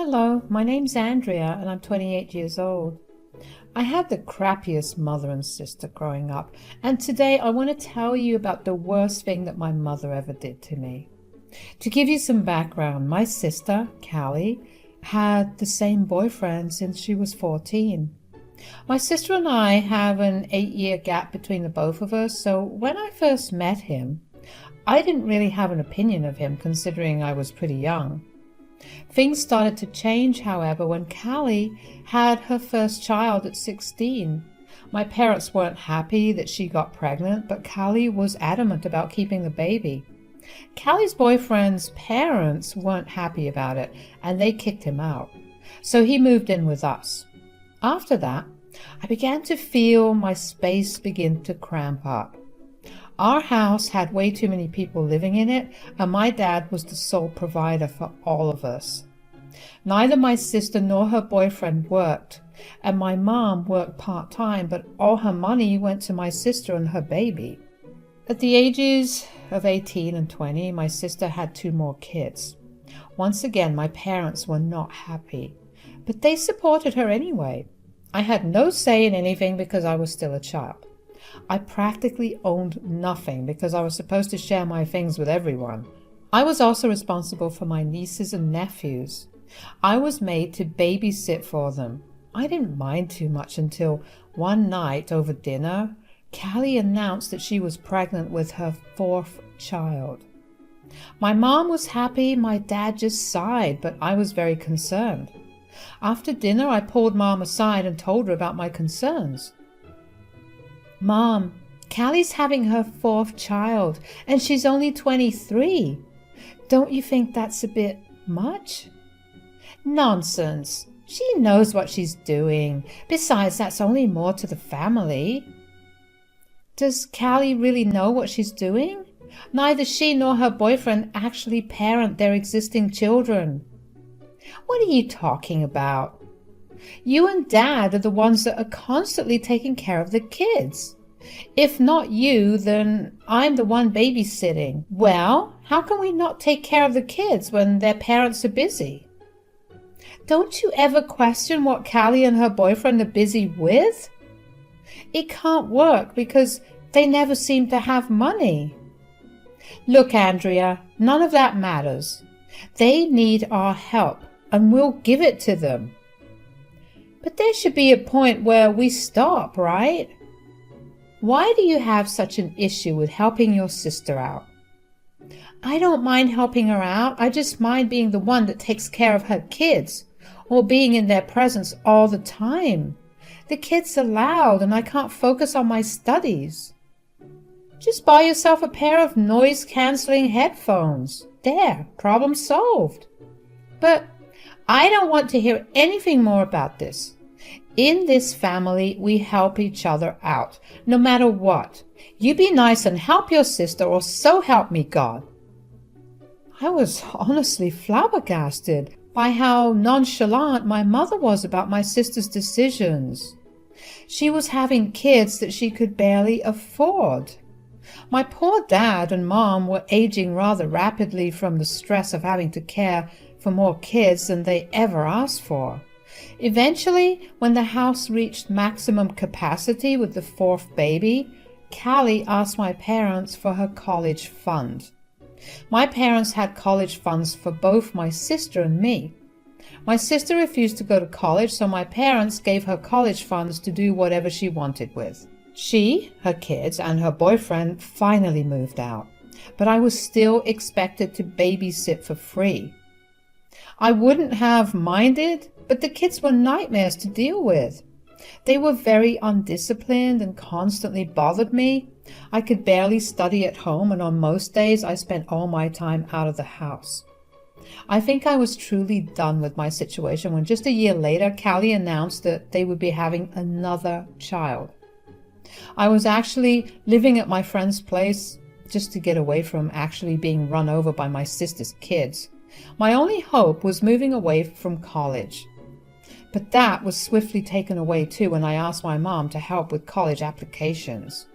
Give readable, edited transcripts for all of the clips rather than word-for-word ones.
Hello, my name's Andrea and I'm 28 years old. I had the crappiest mother and sister growing up, and today I want to tell you about the worst thing that my mother ever did to me. To give you some background, my sister, Callie, had the same boyfriend since she was 14. My sister and I have an 8-year gap between the both of us, so when I first met him, I didn't really have an opinion of him considering I was pretty young. Things started to change, however, when Callie had her first child at 16. My parents weren't happy that she got pregnant, but Callie was adamant about keeping the baby. Callie's boyfriend's parents weren't happy about it, and they kicked him out. So he moved in with us. After that, I began to feel my space begin to cramp up. Our house had way too many people living in it, and my dad was the sole provider for all of us. Neither my sister nor her boyfriend worked, and my mom worked part-time, but all her money went to my sister and her baby. At the ages of 18 and 20, my sister had 2 more kids. Once again, my parents were not happy, but they supported her anyway. I had no say in anything because I was still a child. I practically owned nothing because I was supposed to share my things with everyone. I was also responsible for my nieces and nephews. I was made to babysit for them. I didn't mind too much until one night over dinner, Callie announced that she was pregnant with her 4th child. My mom was happy, my dad just sighed, but I was very concerned. After dinner, I pulled Mom aside and told her about my concerns. Mom, Callie's having her 4th child, and she's only 23. Don't you think that's a bit much? Nonsense. She knows what she's doing. Besides, that's only more to the family. Does Callie really know what she's doing? Neither she nor her boyfriend actually parent their existing children. What are you talking about? You and Dad are the ones that are constantly taking care of the kids. If not you, then I'm the one babysitting. Well, how can we not take care of the kids when their parents are busy? Don't you ever question what Callie and her boyfriend are busy with? It can't work because they never seem to have money. Look, Andrea, none of that matters. They need our help, and we'll give it to them. But there should be a point where we stop, right? Why do you have such an issue with helping your sister out? I don't mind helping her out. I just mind being the one that takes care of her kids, or being in their presence all the time. The kids are loud and I can't focus on my studies. Just buy yourself a pair of noise-canceling headphones. There, problem solved. But I don't want to hear anything more about this. In this family, we help each other out, no matter what. You be nice and help your sister, or so help me God. I was honestly flabbergasted by how nonchalant my mother was about my sister's decisions. She was having kids that she could barely afford. My poor dad and mom were aging rather rapidly from the stress of having to care for more kids than they ever asked for. Eventually, when the house reached maximum capacity with the 4th baby, Callie asked my parents for her college fund. My parents had college funds for both my sister and me. My sister refused to go to college, so my parents gave her college funds to do whatever she wanted with. She, her kids, and her boyfriend finally moved out, but I was still expected to babysit for free. I wouldn't have minded, but the kids were nightmares to deal with. They were very undisciplined and constantly bothered me. I could barely study at home, and on most days I spent all my time out of the house. I think I was truly done with my situation when just a year later, Callie announced that they would be having another child. I was actually living at my friend's place just to get away from actually being run over by my sister's kids. My only hope was moving away from college. But that was swiftly taken away too when I asked my mom to help with college applications.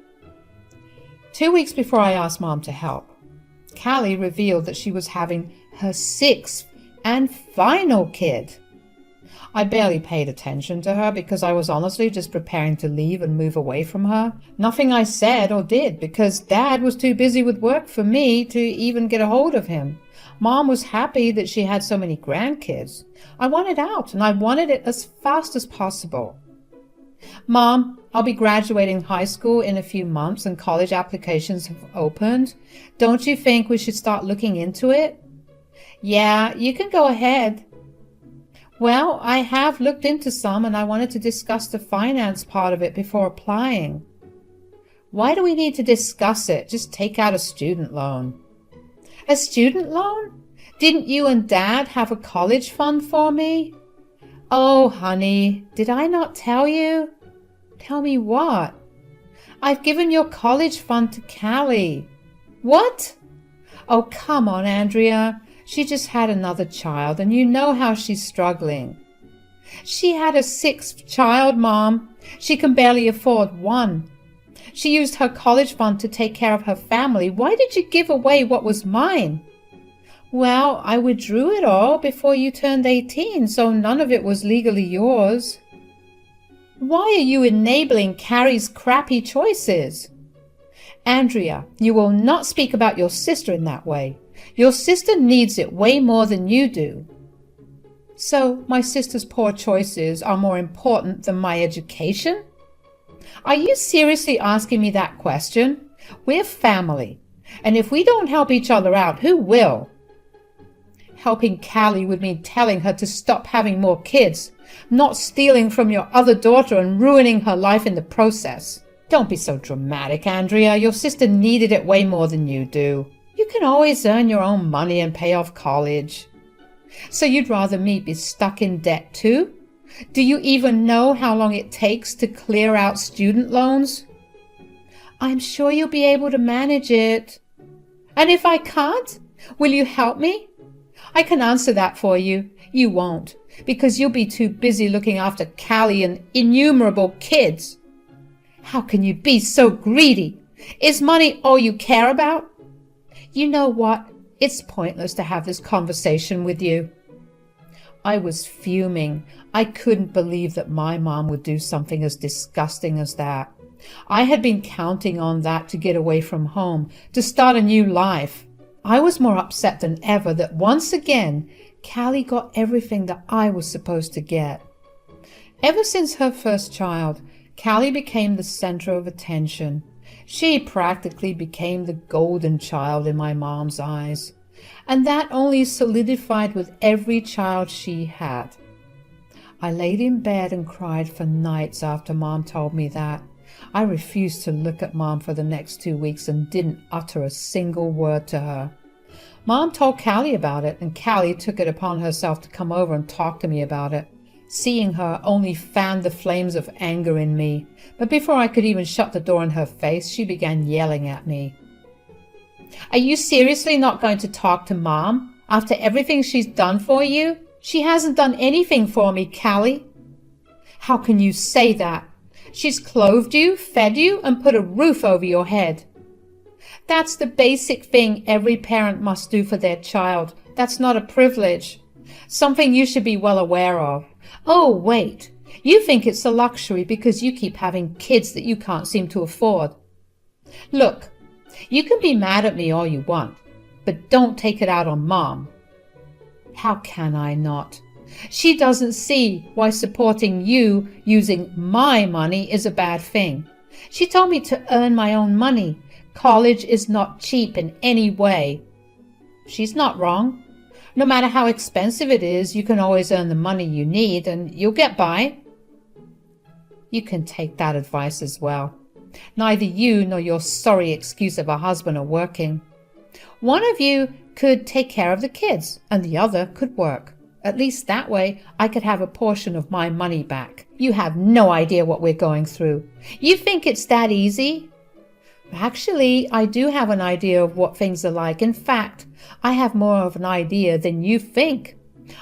2 weeks before I asked Mom to help, Callie revealed that she was having her 6th and final kid. I barely paid attention to her because I was honestly just preparing to leave and move away from her. Nothing I said or did because Dad was too busy with work for me to even get a hold of him. Mom was happy that she had so many grandkids. I wanted out, and I wanted it as fast as possible. Mom, I'll be graduating high school in a few months and college applications have opened. Don't you think we should start looking into it? Yeah, you can go ahead. Well, I have looked into some and I wanted to discuss the finance part of it before applying. Why do we need to discuss it? Just take out a student loan. A student loan? Didn't you and Dad have a college fund for me? Oh, honey, did I not tell you? Tell me what? I've given your college fund to Callie. What? Oh, come on, Andrea. She just had another child, and you know how she's struggling. She had a sixth child, Mom. She can barely afford one. She used her college fund to take care of her family. Why did you give away what was mine? Well, I withdrew it all before you turned 18, so none of it was legally yours. Why are you enabling Carrie's crappy choices? Andrea, you will not speak about your sister in that way. Your sister needs it way more than you do. So my sister's poor choices are more important than my education? Are you seriously asking me that question? We're family, and if we don't help each other out, who will? Helping Callie would mean telling her to stop having more kids, not stealing from your other daughter and ruining her life in the process. Don't be so dramatic, Andrea. Your sister needed it way more than you do. You can always earn your own money and pay off college. So you'd rather me be stuck in debt too? Do you even know how long it takes to clear out student loans? I'm sure you'll be able to manage it. And if I can't, will you help me? I can answer that for you. You won't, because you'll be too busy looking after Callie and innumerable kids. How can you be so greedy? Is money all you care about? You know what? It's pointless to have this conversation with you. I was fuming. I couldn't believe that my mom would do something as disgusting as that. I had been counting on that to get away from home, to start a new life. I was more upset than ever that once again, Callie got everything that I was supposed to get. Ever since her first child, Callie became the center of attention. She practically became the golden child in my mom's eyes, and that only solidified with every child she had. I laid in bed and cried for nights after Mom told me that. I refused to look at Mom for the next 2 weeks and didn't utter a single word to her. Mom told Callie about it, and Callie took it upon herself to come over and talk to me about it. Seeing her only fanned the flames of anger in me, but before I could even shut the door in her face, she began yelling at me. Are you seriously not going to talk to Mom after everything she's done for you? She hasn't done anything for me, Callie. How can you say that? She's clothed you, fed you, and put a roof over your head. That's the basic thing every parent must do for their child. That's not a privilege. Something you should be well aware of. Oh, wait. You think it's a luxury because you keep having kids that you can't seem to afford. Look, you can be mad at me all you want, but don't take it out on Mom. How can I not? She doesn't see why supporting you using my money is a bad thing. She told me to earn my own money. College is not cheap in any way. She's not wrong. No matter how expensive it is, you can always earn the money you need and you'll get by. You can take that advice as well. Neither you nor your sorry excuse of a husband are working. One of you could take care of the kids and the other could work. At least that way I could have a portion of my money back. You have no idea what we're going through. You think it's that easy? Actually, I do have an idea of what things are like. In fact, I have more of an idea than you think.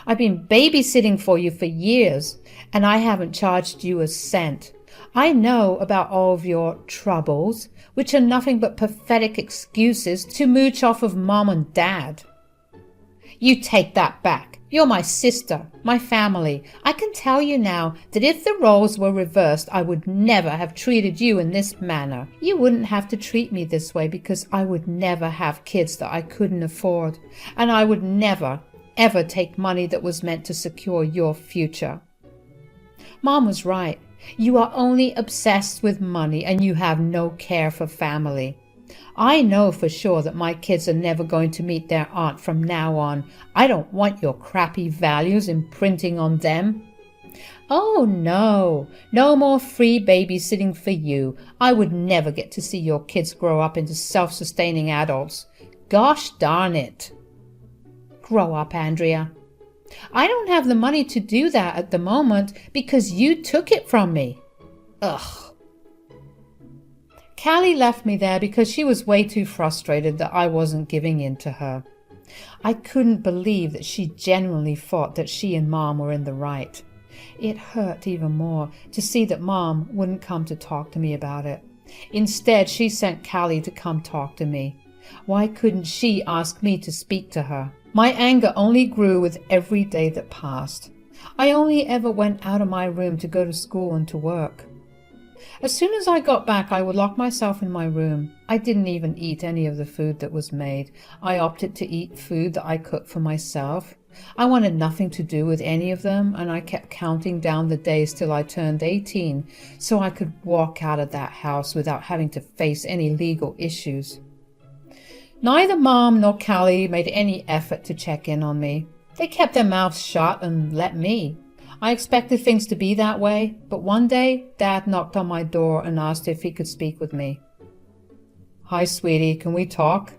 I've been babysitting for you for years, and I haven't charged you a cent. I know about all of your troubles, which are nothing but pathetic excuses to mooch off of Mom and Dad. You take that back. You're my sister, my family. I can tell you now that if the roles were reversed, I would never have treated you in this manner. You wouldn't have to treat me this way because I would never have kids that I couldn't afford, and I would never, ever take money that was meant to secure your future. Mom was right. You are only obsessed with money and you have no care for family. I know for sure that my kids are never going to meet their aunt from now on. I don't want your crappy values imprinting on them. Oh no, no more free babysitting for you. I would never get to see your kids grow up into self-sustaining adults. Gosh darn it. Grow up, Andrea. I don't have the money to do that at the moment because you took it from me. Ugh. Callie left me there because she was way too frustrated that I wasn't giving in to her. I couldn't believe that she genuinely thought that she and Mom were in the right. It hurt even more to see that Mom wouldn't come to talk to me about it. Instead, she sent Callie to come talk to me. Why couldn't she ask me to speak to her? My anger only grew with every day that passed. I only ever went out of my room to go to school and to work. As soon as I got back, I would lock myself in my room. I didn't even eat any of the food that was made. I opted to eat food that I cooked for myself. I wanted nothing to do with any of them, and I kept counting down the days till I turned 18, so I could walk out of that house without having to face any legal issues. Neither Mom nor Callie made any effort to check in on me. They kept their mouths shut and let me. I expected things to be that way, but one day Dad knocked on my door and asked if he could speak with me. Hi, sweetie, can we talk?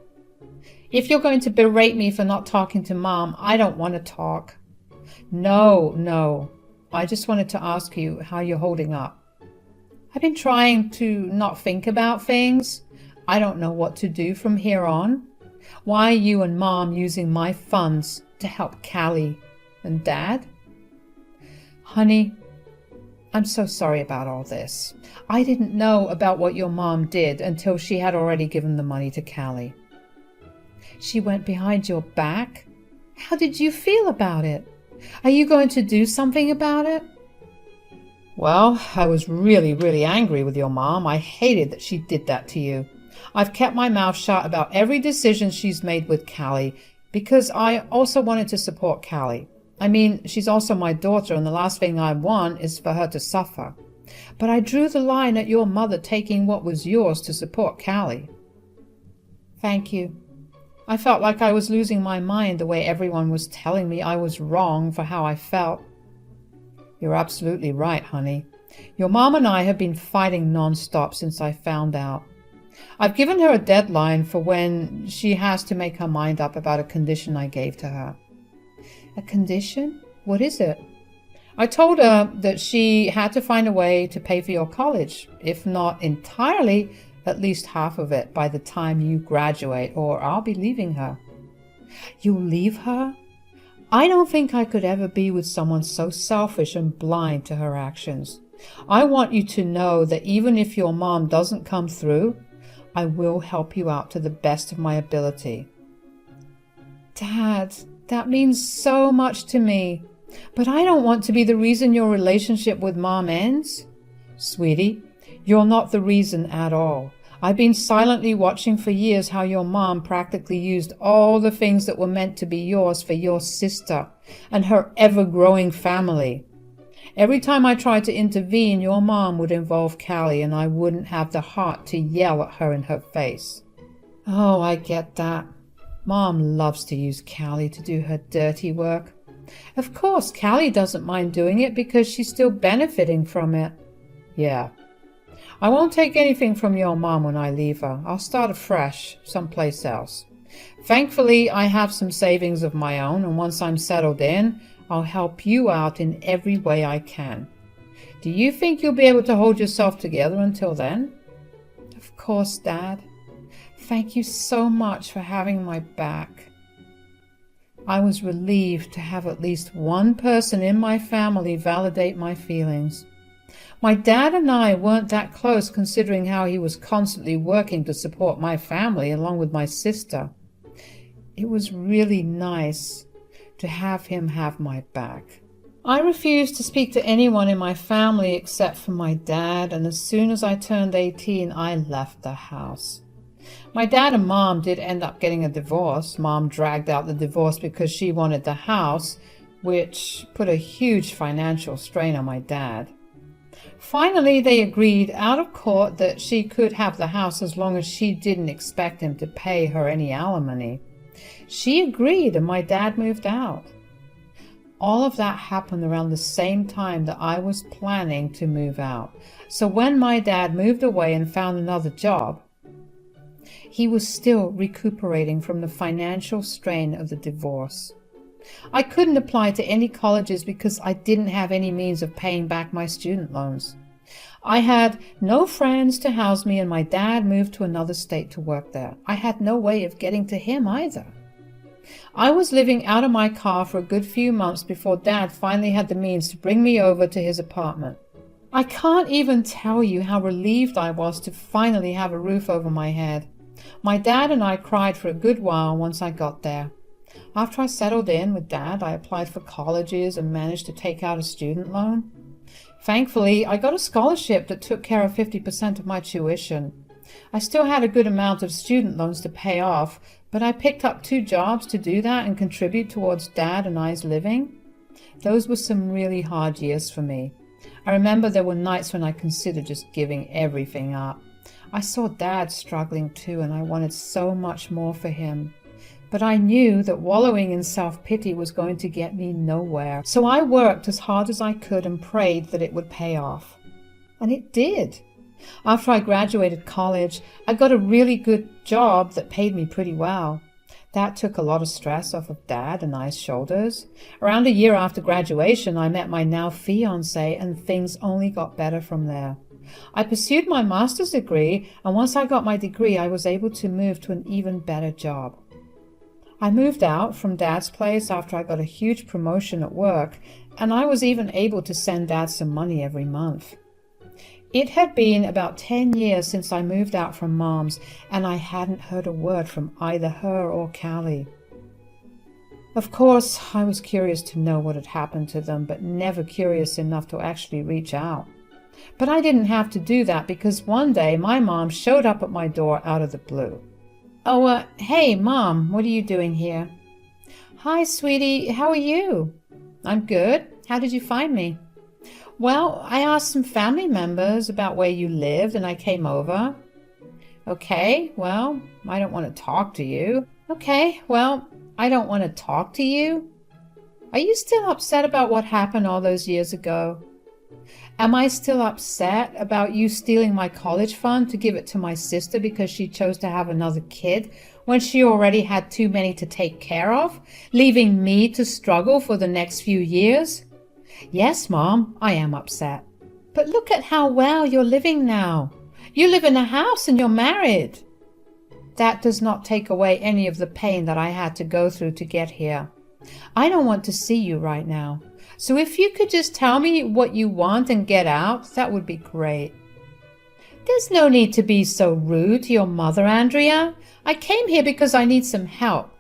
If you're going to berate me for not talking to Mom, I don't want to talk. No, I just wanted to ask you how you're holding up. I've been trying to not think about things. I don't know what to do from here on. Why are you and Mom using my funds to help Callie and Dad? Honey, I'm so sorry about all this. I didn't know about what your mom did until she had already given the money to Callie. She went behind your back? How did you feel about it? Are you going to do something about it? Well, I was really angry with your mom. I hated that she did that to you. I've kept my mouth shut about every decision she's made with Callie because I also wanted to support Callie. I mean, she's also my daughter, and the last thing I want is for her to suffer. But I drew the line at your mother taking what was yours to support Callie. Thank you. I felt like I was losing my mind the way everyone was telling me I was wrong for how I felt. You're absolutely right, honey. Your mom and I have been fighting non-stop since I found out. I've given her a deadline for when she has to make her mind up about a condition I gave to her. A condition? What is it? I told her that she had to find a way to pay for your college, if not entirely, at least half of it by the time you graduate, or I'll be leaving her. You'll leave her? I don't think I could ever be with someone so selfish and blind to her actions. I want you to know that even if your mom doesn't come through, I will help you out to the best of my ability. Dad, that means so much to me, but I don't want to be the reason your relationship with Mom ends. Sweetie, you're not the reason at all. I've been silently watching for years how your mom practically used all the things that were meant to be yours for your sister and her ever-growing family. Every time I tried to intervene, your mom would involve Callie, and I wouldn't have the heart to yell at her in her face. Oh, I get that. Mom loves to use Callie to do her dirty work. Of course, Callie doesn't mind doing it because she's still benefiting from it. Yeah. I won't take anything from your mom when I leave her. I'll start afresh, someplace else. Thankfully, I have some savings of my own, and once I'm settled in, I'll help you out in every way I can. Do you think you'll be able to hold yourself together until then? Of course, Dad. Thank you so much for having my back. I was relieved to have at least one person in my family validate my feelings. My dad and I weren't that close considering how he was constantly working to support my family along with my sister. It was really nice to have him have my back. I refused to speak to anyone in my family except for my dad, and as soon as I turned 18, I left the house. My dad and Mom did end up getting a divorce. Mom dragged out the divorce because she wanted the house, which put a huge financial strain on my dad. Finally, they agreed out of court that she could have the house as long as she didn't expect him to pay her any alimony. She agreed, and my dad moved out. All of that happened around the same time that I was planning to move out. So when my dad moved away and found another job, he was still recuperating from the financial strain of the divorce. I couldn't apply to any colleges because I didn't have any means of paying back my student loans. I had no friends to house me, and my dad moved to another state to work there. I had no way of getting to him either. I was living out of my car for a good few months before Dad finally had the means to bring me over to his apartment. I can't even tell you how relieved I was to finally have a roof over my head. My dad and I cried for a good while once I got there. After I settled in with Dad, I applied for colleges and managed to take out a student loan. Thankfully, I got a scholarship that took care of 50% of my tuition. I still had a good amount of student loans to pay off, but I picked up 2 jobs to do that and contribute towards Dad and I's living. Those were some really hard years for me. I remember there were nights when I considered just giving everything up. I saw Dad struggling too, and I wanted so much more for him. But I knew that wallowing in self-pity was going to get me nowhere. So I worked as hard as I could and prayed that it would pay off. And it did. After I graduated college, I got a really good job that paid me pretty well. That took a lot of stress off of Dad and I's shoulders. Around a year after graduation, I met my now fiancé, and things only got better from there. I pursued my master's degree, and once I got my degree, I was able to move to an even better job. I moved out from Dad's place after I got a huge promotion at work, and I was even able to send Dad some money every month. It had been about 10 years since I moved out from Mom's, and I hadn't heard a word from either her or Callie. Of course, I was curious to know what had happened to them, but never curious enough to actually reach out. But I didn't have to do that because one day my mom showed up at my door out of the blue. "Oh, hey, Mom, what are you doing here?" "Hi, sweetie, how are you?" "I'm good. How did you find me?" "Well, I asked some family members about where you lived, and I came over." "Okay, well, I don't want to talk to you." "Okay, well, I don't want to talk to you." "Are you still upset about what happened all those years ago?" "Am I still upset about you stealing my college fund to give it to my sister because she chose to have another kid when she already had too many to take care of, leaving me to struggle for the next few years?" "Yes, Mom, I am upset. But look at how well you're living now. You live in a house and you're married." "That does not take away any of the pain that I had to go through to get here. I don't want to see you right now. So if you could just tell me what you want and get out, that would be great." "There's no need to be so rude to your mother, Andrea. I came here because I need some help."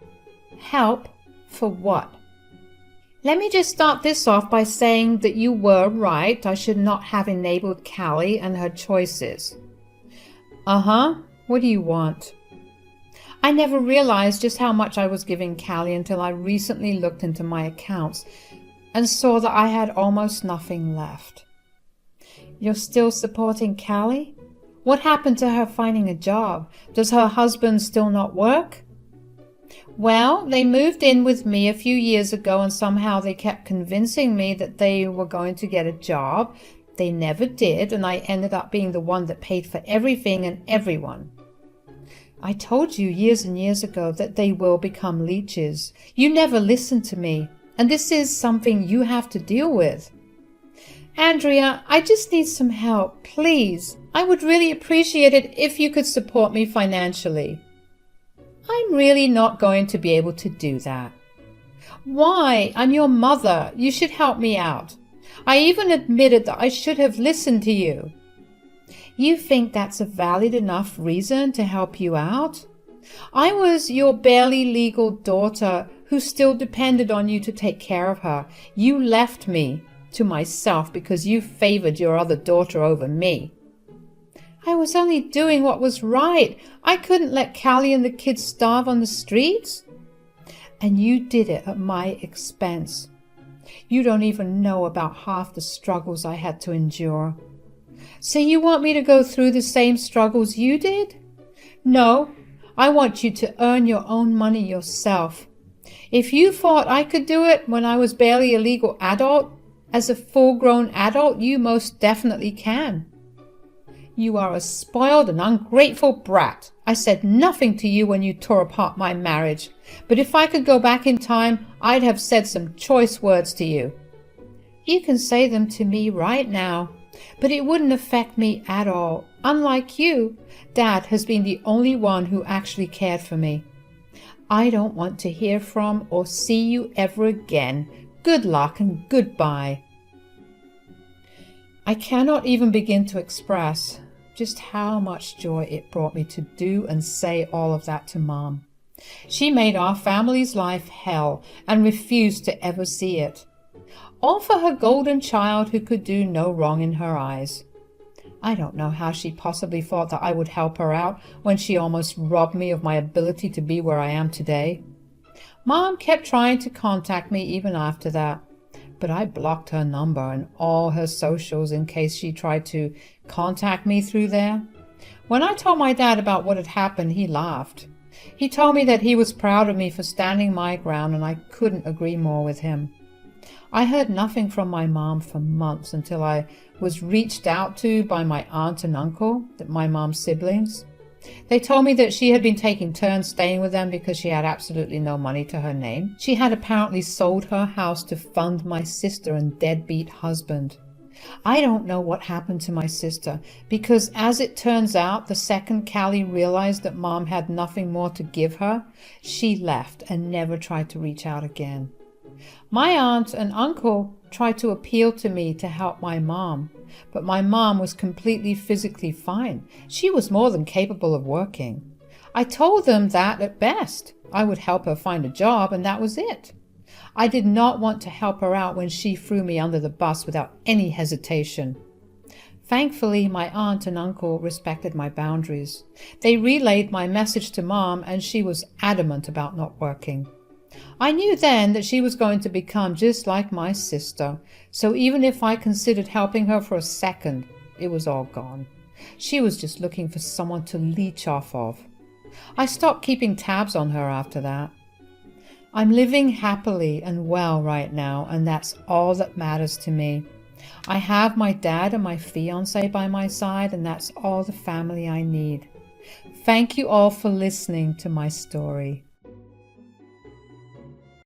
"Help? For what?" "Let me just start this off by saying that you were right. I should not have enabled Callie and her choices." "Uh-huh. What do you want?" "I never realized just how much I was giving Callie until I recently looked into my accounts and saw that I had almost nothing left." "You're still supporting Callie? What happened to her finding a job? Does her husband still not work?" "Well, they moved in with me a few years ago, and somehow they kept convincing me that they were going to get a job. They never did, and I ended up being the one that paid for everything and everyone." "I told you years and years ago that they will become leeches. You never listened to me, and this is something you have to deal with." "Andrea, I just need some help, please. I would really appreciate it if you could support me financially." "I'm really not going to be able to do that." "Why? I'm your mother. You should help me out. I even admitted that I should have listened to you." "You think that's a valid enough reason to help you out? I was your barely legal daughter who who still depended on you to take care of her. You left me to myself because you favored your other daughter over me. I was only doing what was right. I couldn't let Callie and the kids starve on the streets. And you did it at my expense. You don't even know about half the struggles I had to endure. So you want me to go through the same struggles you did? No, I want you to earn your own money yourself. If you thought I could do it when I was barely a legal adult, as a full-grown adult, you most definitely can. You are a spoiled and ungrateful brat. I said nothing to you when you tore apart my marriage, but if I could go back in time, I'd have said some choice words to you. You can say them to me right now, but it wouldn't affect me at all. Unlike you, Dad has been the only one who actually cared for me. I don't want to hear from or see you ever again. Good luck and goodbye. I cannot even begin to express just how much joy it brought me to do and say all of that to Mom. She made our family's life hell and refused to ever see it. All for her golden child who could do no wrong in her eyes. I don't know how she possibly thought that I would help her out when she almost robbed me of my ability to be where I am today. Mom kept trying to contact me even after that, but I blocked her number and all her socials in case she tried to contact me through there. When I told my dad about what had happened, he laughed. He told me that he was proud of me for standing my ground, and I couldn't agree more with him. I heard nothing from my mom for months until I was reached out to by my aunt and uncle, my mom's siblings. They told me that she had been taking turns staying with them because she had absolutely no money to her name. She had apparently sold her house to fund my sister and deadbeat husband. I don't know what happened to my sister because, as it turns out, the second Callie realized that Mom had nothing more to give her, she left and never tried to reach out again. My aunt and uncle tried to appeal to me to help my mom, but my mom was completely physically fine. She was more than capable of working. I told them that at best I would help her find a job, and that was it. I did not want to help her out when she threw me under the bus without any hesitation. Thankfully, my aunt and uncle respected my boundaries. They relayed my message to Mom, and she was adamant about not working. I knew then that she was going to become just like my sister, so even if I considered helping her for a second, it was all gone. She was just looking for someone to leech off of. I stopped keeping tabs on her after that. I'm living happily and well right now, and that's all that matters to me. I have my dad and my fiancé by my side, and that's all the family I need. Thank you all for listening to my story.